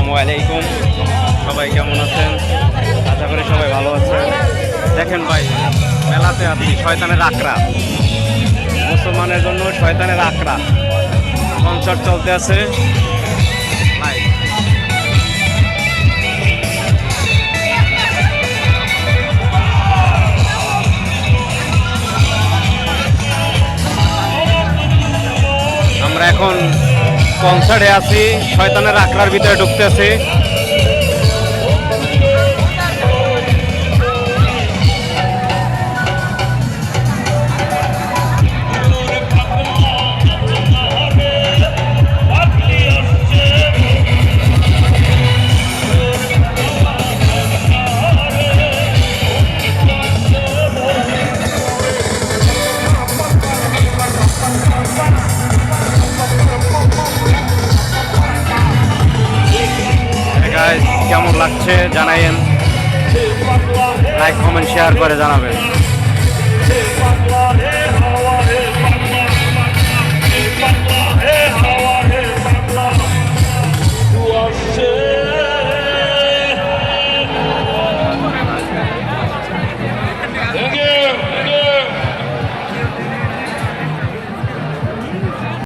আসসালামু আলাইকুম। সবাই কেমন আছেন? আশা করি সবাই ভালো আছেন। দেখেন ভাই, মেলাতে আছি শয়তানের আখড়া, মুসলমানের জন্য শয়তানের আখড়া কনসার্ট চলতে আছে ভাই। আমরা এখন কনসার্টে আছি, শয়তানের আখড়ার ভিতরে ঢুকতেছি। কেমন লাগছে জানাইন, লাইক কমেন্ট শেয়ার করে জানাবেন।